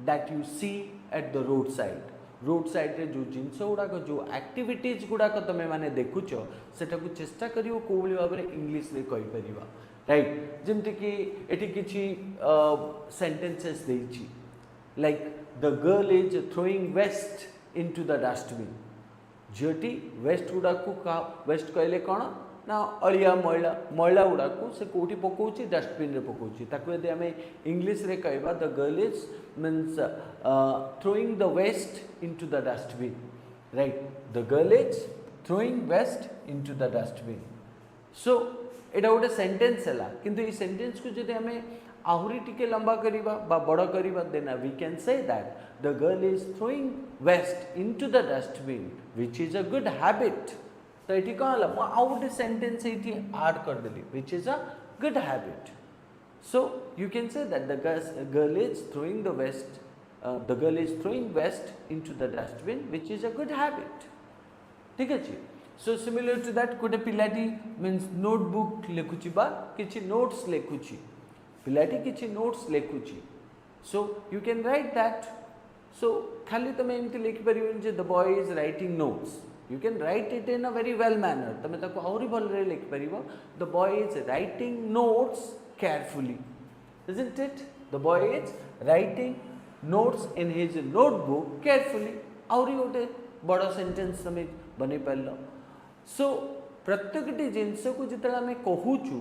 Speaker 1: that you see at the roadside. Road side रे जो जिनस गुड़ाक जो एक्टिविटीज गुड़ाक तुम मैंने देखुच सेटा को चेष्टा करियो को भाव में इंग्लिश रे कहि परिबा, राइट? जेमति कि एठी किछि सेंटेंसेस देछि, like the girl is throwing waste into the dustbin. झीटी वेस्ट गुड़ाक वेस्ट कहले कौन ना अलिया मैला मैला गुड़ाक से कौटी पकाउछि डस्टबिन रे पकाउछि. ताकू यदि आमे इंग्लिश रे कहबा the girl is means throwing the waste into the dustbin, right? The girl is throwing waste into the dustbin. So एटा गोटे सेंटेंस है, किंतु ये सेंटेंस को जदि हमें आहुरी टिके लंबा करिबा बा बड़ करिबा, then we can say that the girl is throwing waste into the dustbin, which is a good habit. तो ये कौन हला मु आउ गोटे सेंटेंस एठी ऐड कर देली, which is a good habit. So you can say that the girl is throwing the waste. The girl is throwing waste into the dustbin, which is a good habit. ठीक है. So similar to that, कोटे पिलाटी means notebook लेखुची बा किछि notes लेखुची, पिलाटी किछि notes लेखुची. So you can write that. So खाली तमे एमति लिखि परिबो जे the boy is writing notes. You can write it in a very well manner. तमे ताको आउरी भल रे लिखि परिबो the boy is writing notes carefully, isn't it? The boy is writing notes in his notebook carefully. आउरी गोटे बड़ sentence तमे बनै पारलो. सो प्रत्येकटी जिनस को जिते आम कहूचु,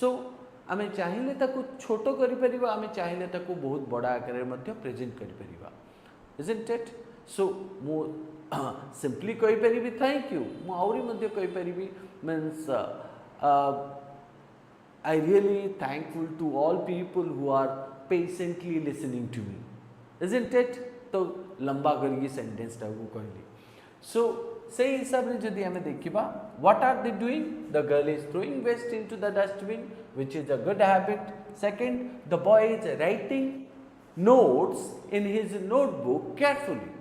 Speaker 1: सो आम चाहिए ताकू छोट कर आम चाहिए ताकू बहुत बड़ा आकार में प्रेजेंट कर, इजंट इट? सो मु सिंपली कहि परिबी थैंक यू, मु आउरी मध्ये कहि परिबी means I really thankful to all people who are patiently listening to me, isn't it? तो लंबा करके सेंटेंस टाकू कहली. सो से हिसाब से जदि हमें देखिबा what are they doing, the girl is throwing waste into the dustbin, which is a good habit. Second, the boy is writing notes in his notebook carefully.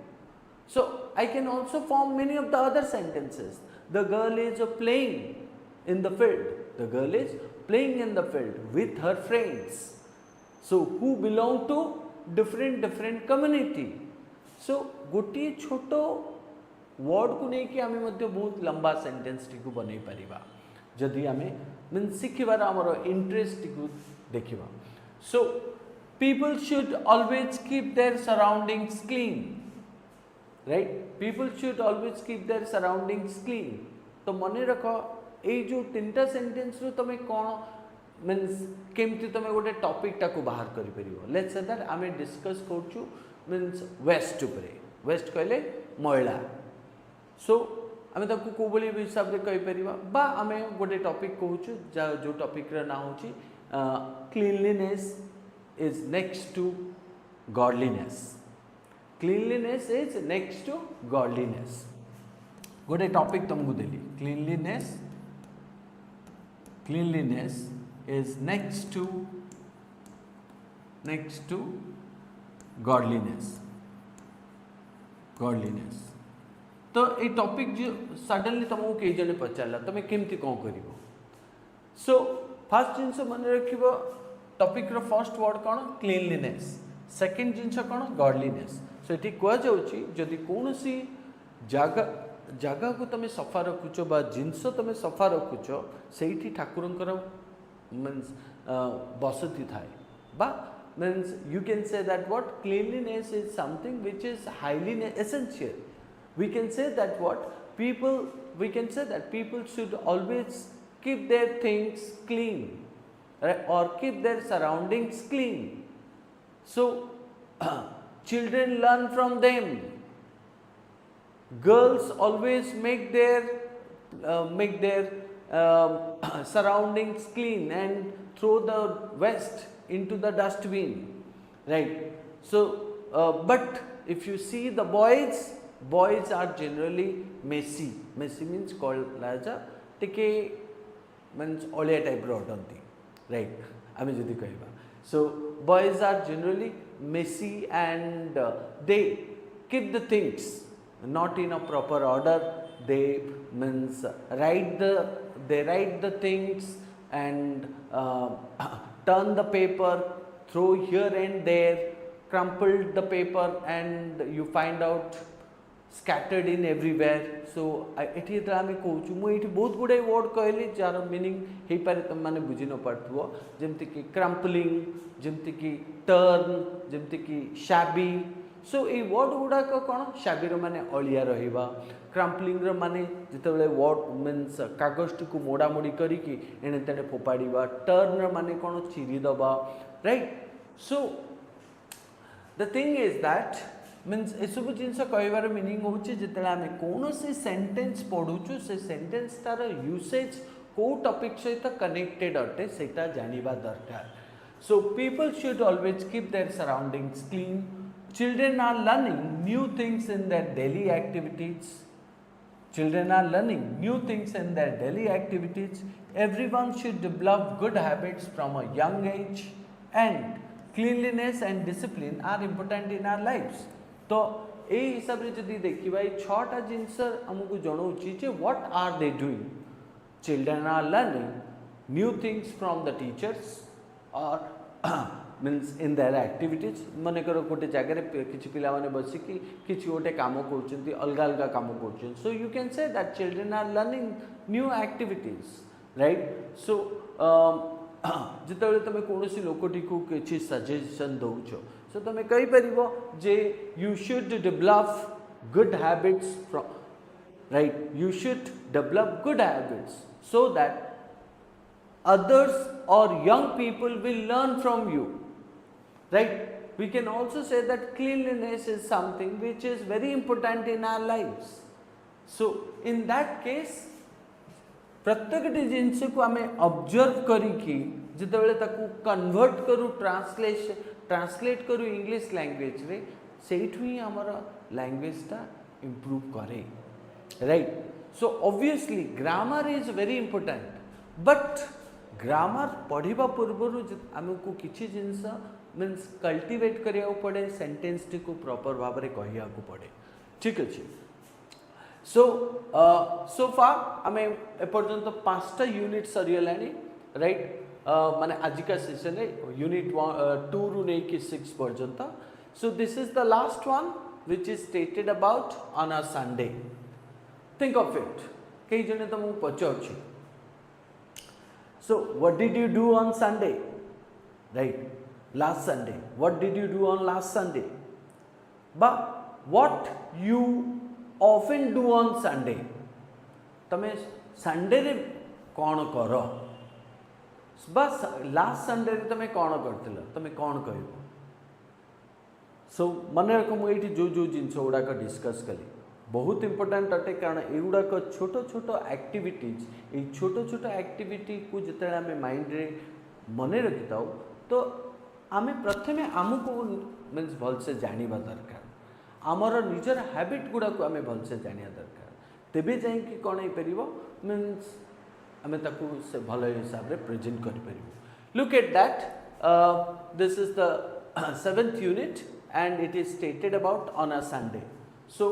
Speaker 1: So I can also form many of the other sentences. The girl is playing in the field. The girl is playing in the field with her friends, so who belong to different community. So गोटे छोट word को लेकिन आम बहुत लंबा sentence T को बन Paribas जदि आम मीन शिखिबार आमर इंटरेस्ट को देखिबा. सो people should always keep their surroundings clean, right? People should always keep their surroundings clean. तो मन रख ये जो तीनटा सेंटेंस रू तुम कौन मीन्स केमती तुम गोटे टॉपिक टाको बाहर करि परिबो लेट्स से दैट आमे डिस्कस करछु मीन्स वेस्ट उपरे वेस्ट कहले मैला सो आमे ताको को बोली हिसाब रे कहि परिबा बा आमे गोटे टॉपिक कहूछु जो टॉपिक रा ना होची cleanliness is next to godliness cleanliness is next to godliness गोटे टॉपिक तुमको देली cleanliness is next to godliness तो ये टॉपिक जो सडनली तुमको कई जने पचारला तुम केमती कौन कर सो फर्स्ट जिनस मन रखिबो टॉपिक रो फर्स्ट वर्ड कौन क्लीनलीनेस सेकंड जिनस कौन गॉडलीनेस सो ये कह जाउची जदि कोनोसी जगह को तुम सफा रखुच बा जिनस तुम सफा रखुच सेठी ठाकुरंकर means बसती थाए बा means you can say that what cleanliness is something which is highly essential we can say that people should always keep their things clean, right? Or keep their surroundings clean so children learn from them girls always make their surroundings clean and throw the waste into the dustbin, right? So but if you see the boys are generally messy means called as a tike means olia type ro atanti, right? ame jodi kaiba so boys are generally messy and they keep the things not in a proper order they means they write the things and turn the paper, throw here and there, crumpled the paper and you find out scattered in everywhere. So एठी त आमे कहूछु मु एठी बहुत गुडे word कहली jar meaning हे पारे तुम माने बुझी न पड़थबो जेमति कि क्रम्पलिंग जेमति कि टर्न जेमति कि शैबी सो ए वर्ड गुडा को कोन शैबी रो माने अलिया रहिबा क्रम्पलिंग रो माने जितेबले वर्ड मीन्स कागज को मोड़ा मोड़ी करी कि एने तेने फोपाड़ीबा टर्न रो माने कोन चिरी दबा right so the thing is that means ए सब जिनस कहबार मीनिंग होची जितेला आमे कोनोसी सेंटेंस पढुछु से सेंटेंस तार यूसेज को टॉपिक सहित कनेक्टेड अटे सेटा जानिबा दरकार so people should always keep their surroundings clean children are learning new things in their daily activities everyone should develop good habits from a young age and cleanliness and discipline are important in our lives तो ए हिसाब रे जदी देखिबा ए छटा जिंस हमकु जणौची जे what are they doing children are learning new things from the teachers or means in their activities मन करो गोटे जगह किछि पिला माने बसी कि किछि गोटे काम करछन्ती अलगा अलगा काम करछन so you can say that children are learning new activities right so जितेबले तुम कौन लोकटी को किछि सजेशन दौच सो तुम कहि परिबो जे you should develop good habits from right you should develop good habits so that others or young people will learn from you, right? We can also say that cleanliness is something which is very important in our lives. So in that case प्रत्येक जिनस को आम observe करी जितेबाला ताकू convert करू translate करू English language रे सेठू ही हमर लैंग्वेजटा improve करे right so obviously grammar is very important but grammar पढ़ा पूर्व आमको किसी जिनस मीन्स कल्टिवेट करिया पड़े सेंटेंस टी को प्रॉपर भाव में कहिया को पड़े ठीक अच्छे सो फार आम एपर्यंत 5टा यूनिट सरीगला राइट माने आजिका सेशन रे यूनिट 2 रु नहीं कि 6 पर्यंत सो this is the last one which is stated about on a Sunday think of it कई जने तुमको पचार so what did you do on Sunday right last Sunday what did you do on last Sunday but what you often do on Sunday तमे Sunday रे कौन कर बस last Sunday तुम कौन कर तुम कौन कह सो मन रख मुझे जो जो जिनस गुड़ाक डिस्कस कली बहुत इंपोर्टेंट अटे कारण युड़ाक छोट छोट एक्टिविटीज ये छोट छोट एक्टिविटी को जिते आम माइंड रे मन रखी था तो आम प्रथमे आमको मीन्स भलसे जाना दरकार आमर निजर हैबिट गुड़ाक आम भलसे जाना दरकार तेबे जाइए कौन हो पार मीन्स आम ताकू से भल हिसाब से प्रेजेंट कर look at that this is the 7th unit and it is stated about on a Sunday. So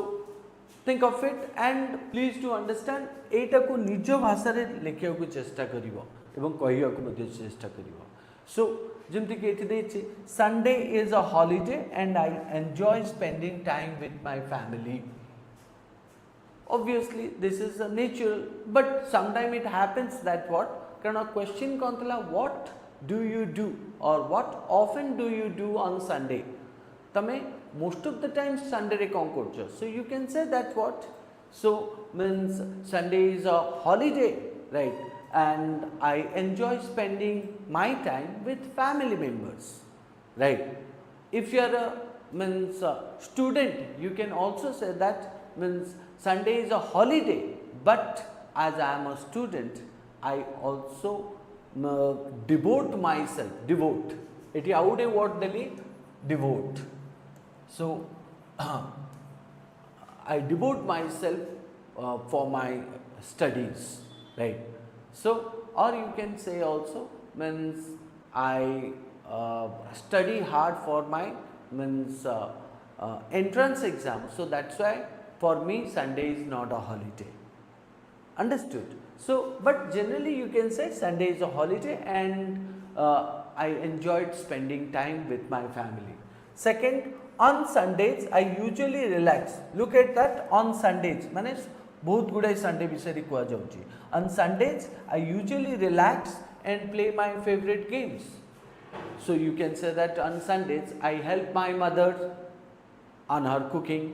Speaker 1: think of it and please to understand एटा को निज भाषा रे लिखिया को चेष्टा करिवो एवं कहिया को मध्ये चेष्टा करिवो. So जेमति कि एठी देछि Sunday is a holiday and I enjoy spending time with my family. Obviously this is a natural but sometime it happens that what कारण question कोन तला what do you do or what often do you do on Sunday. तमे most of the time Sunday रे कौन करछो so you can say that what so means Sunday is a holiday right and I enjoy spending my time with family members right if you are a means a student you can also say that means Sunday is a holiday but as I am a student I also devote myself devote eighty out A word Delhi devote. So I devote myself for my studies right so or you can say also means I study hard for my means entrance exam so that's why for me Sunday is not a holiday understood so but generally you can say Sunday is a holiday and I enjoyed spending time with my family. Second on Sundays I usually relax look at that on Sundays माने बहुत गुड़ाई Sunday विषय कह जाउची on Sundays I usually relax and play my favorite games so you can say that on Sundays I help my mother on her cooking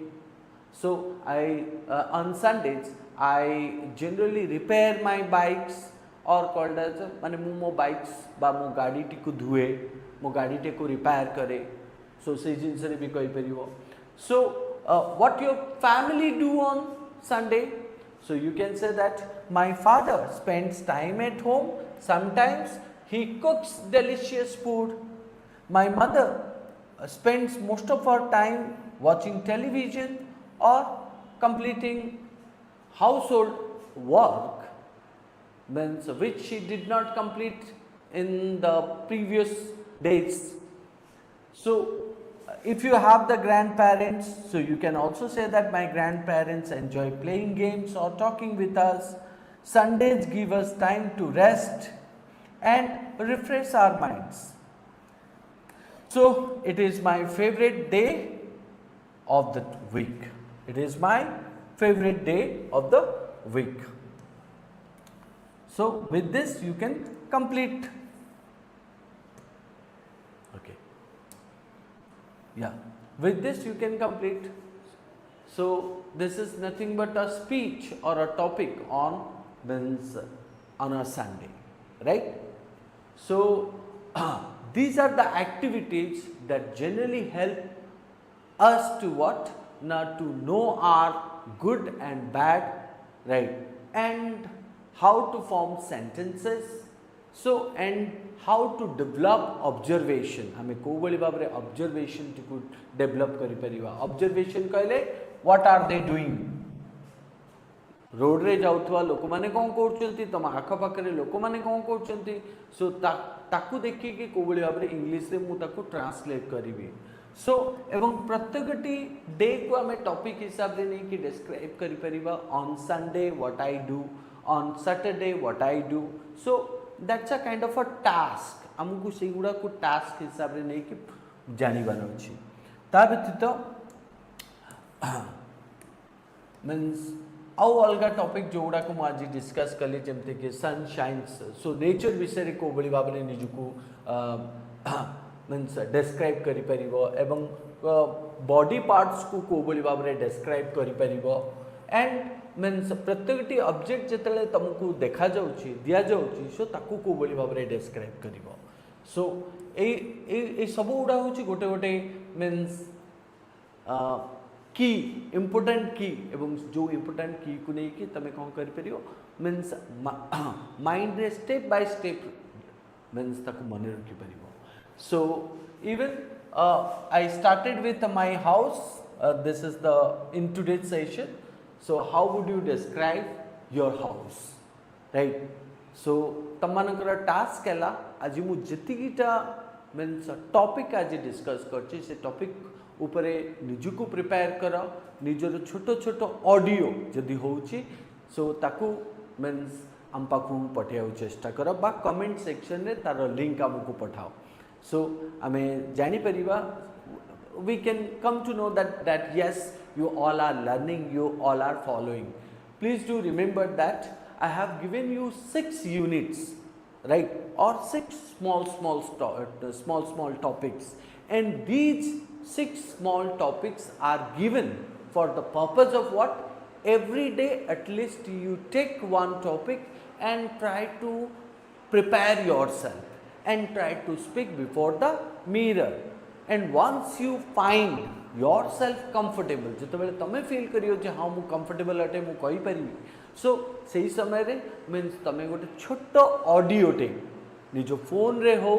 Speaker 1: so I on Sundays I generally repair my bikes or called as माने मो bikes बा मो गाड़ी T को धुए मो गाड़ी T को रिपेयर करे so से जिनस रे भी कहि परिबो so what your family do on Sunday so you can say that my father spends time at home sometimes he cooks delicious food my mother spends most of her time watching television or completing household work means which she did not complete in the previous days so if you have the grandparents so you can also say that my grandparents enjoy playing games or talking with us Sundays give us time to rest and refresh our minds so it is my favorite day of the week it is my favorite day of the week so with this you can complete okay yeah with this you can complete so this is nothing but a speech or a topic on means on a Sunday right so these are the activities that generally help us to what not to know our good and bad right and how to form sentences so and how to develop observation हमें को बड़ी भाव रे observation को develop करी परिवा observation कहले what are they doing road रे जाउथवा लोक माने कोन करचंती तम आखा पाखरे लोक माने कोन करचंती सो ताकू देखि कि को बड़ी भाव रे इंग्लिश रे मु ताकू ट्रांसलेट करिवि सो एवं प्रत्येकटी डे को हमें टॉपिक हिसाब रे नै कि डिस्क्राइब करि परिवा on Sunday what I do on Saturday what I do so that's a kind of a task हमकु से गुडा को टास्क हिसाब रे नै कि जानिबार अछि ता व्यतीत मीन्स आउ अलग टॉपिक जोड़ा को आज डिस्कस कली जमते कि सनशाइन्स सो नेचर विषय को बड़ी भाव में निजको मीन्स डिस्क्राइब करि परिबो एवं बॉडी पार्ट्स को बड़ी भाव में डिस्क्राइब करि परिबो एंड मीन्स प्रत्येकटी ऑब्जेक्ट जिते तुमको देखा जाउची दिया जाउची सो ताकू को बोली भाव में डिस्क्राइब करिवो सो ए सब गुड़ा हूँ गोटे गोटे मीन्स की इम्पोर्टेंट की एवं जो इम्पोर्टेंट की को लेकिन तुम कौन कर मीन्स माइंड रे स्टेप बाय स्टेप मीन्स ताकू मन रखिपर so even I started with my house this is the in today's session so how would you describe your house right so तुम मानकर टास्क है आज मु जीटा मीन्स टॉपिक आज डिस्कस कर से टॉपिक उपरे निजुको प्रिपेयर कर निजर छोट छोट ऑडियो जदि होची सो ताकू मीन्स आम पाखु पठाइबा चेष्टा कर बा कमेंट सेक्शन रे तार लिंक आमको पठाओ सो आम जानी परिबा we can come to know that yes you all are learning, you all are following. Please do remember that I have given you 6 units, right, or 6 small topics, and these 6 small topics are given for the purpose of what? Every day at least you take one topic and try to prepare yourself and try to speak before the mirror. And once you find yourself comfortable जिते तुम feel करियो जे हाँ मु comfortable अटे मु कहि परिबी सो सही समय रे मीन्स तुम गोटे छोट ऑडियो टे निज फोन रे हो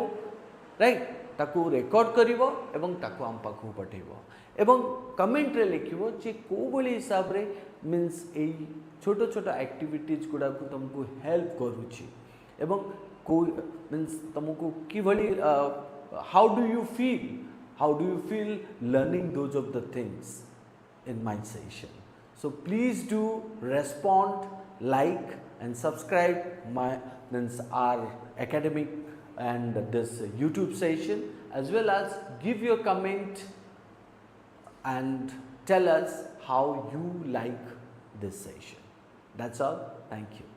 Speaker 1: राइट ताकू रेकॉर्ड करिवो एवं ताकू आम पाखु पठेइबो एवं कमेंट रे लिखिवो जे को बोली हिसाब रे मीन्स ए छोट छोट एक्टिविटीज गुडा को तुमको हेल्प करूची एवं को मीन्स तुमको कि भली how do you feel learning those of the things in my session? So please do respond, like and subscribe my means our academic and this YouTube session, as well as give your comment and tell us how you like this session. That's all. Thank you.